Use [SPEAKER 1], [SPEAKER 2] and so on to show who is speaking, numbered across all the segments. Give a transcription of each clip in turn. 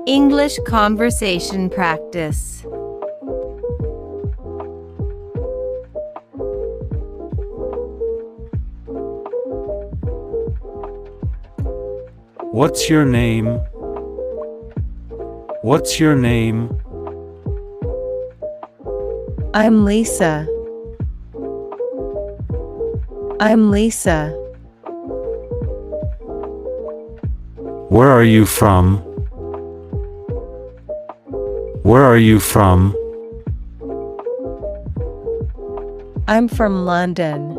[SPEAKER 1] English conversation practice.
[SPEAKER 2] What's your name? What's your name?
[SPEAKER 3] I'm Lisa. I'm Lisa.
[SPEAKER 2] Where are you from? Where are you from?
[SPEAKER 3] I'm from London.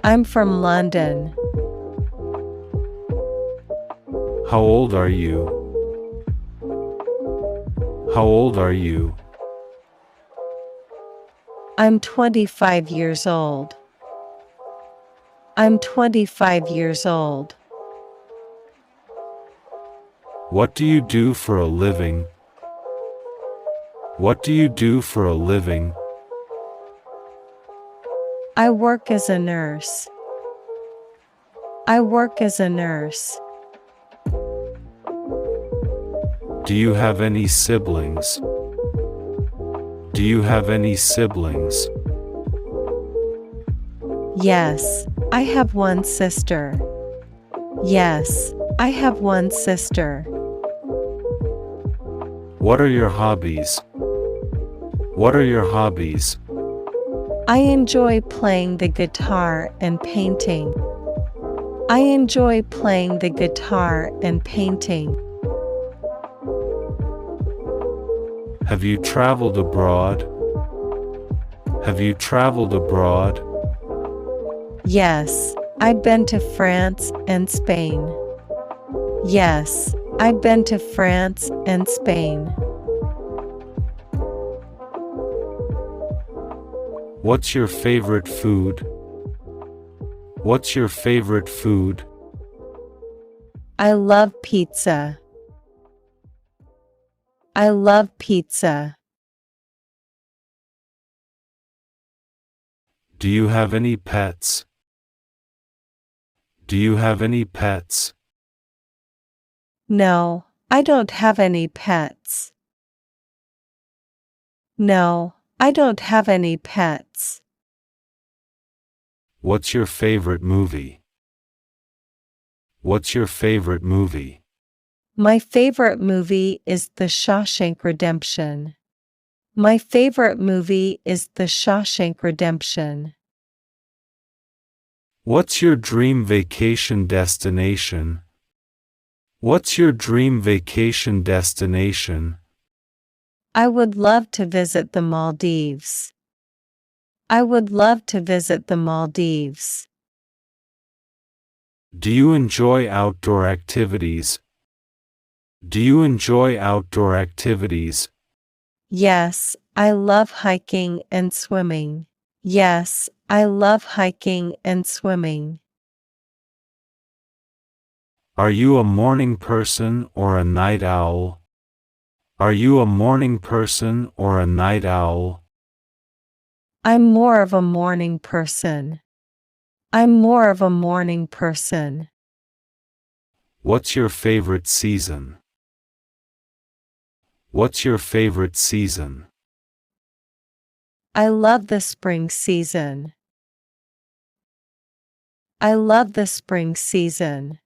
[SPEAKER 3] I'm from London.
[SPEAKER 2] How old are you? How old are you?
[SPEAKER 3] I'm 25 years old. I'm 25 years old.
[SPEAKER 2] What do you do for a living? What do you do for a living?
[SPEAKER 3] I work as a nurse. I work as a nurse.
[SPEAKER 2] Do you have any siblings? Do you have any siblings?
[SPEAKER 3] Yes, I have one sister. Yes, I have one sister.
[SPEAKER 2] What are your hobbies? What are your hobbies?
[SPEAKER 3] I enjoy playing the guitar and painting. I enjoy playing the guitar and painting.
[SPEAKER 2] Have you traveled abroad? Have you traveled abroad?
[SPEAKER 3] Yes, I've been to France and Spain. Yes, I've been to France and Spain.
[SPEAKER 2] What's your favorite food? What's your favorite food?
[SPEAKER 3] I love pizza. I love pizza.
[SPEAKER 2] Do you have any pets? Do you have any pets?
[SPEAKER 3] No, I don't have any pets. No, I don't have any pets.
[SPEAKER 2] What's your favorite movie? What's your favorite movie?
[SPEAKER 3] My favorite movie is The Shawshank Redemption. My favorite movie is The Shawshank Redemption.
[SPEAKER 2] What's your dream vacation destination? What's your dream vacation destination?
[SPEAKER 3] I would love to visit the Maldives. I would love to visit the Maldives.
[SPEAKER 2] Do you enjoy outdoor activities? Do you enjoy outdoor activities?
[SPEAKER 3] Yes, I love hiking and swimming. Yes, I love hiking and swimming.
[SPEAKER 2] Are you a morning person or a night owl? Are you a morning person or a night owl?
[SPEAKER 3] I'm more of a morning person. I'm more of a morning person.
[SPEAKER 2] What's your favorite season? What's your favorite season?
[SPEAKER 3] I love the spring season. I love the spring season.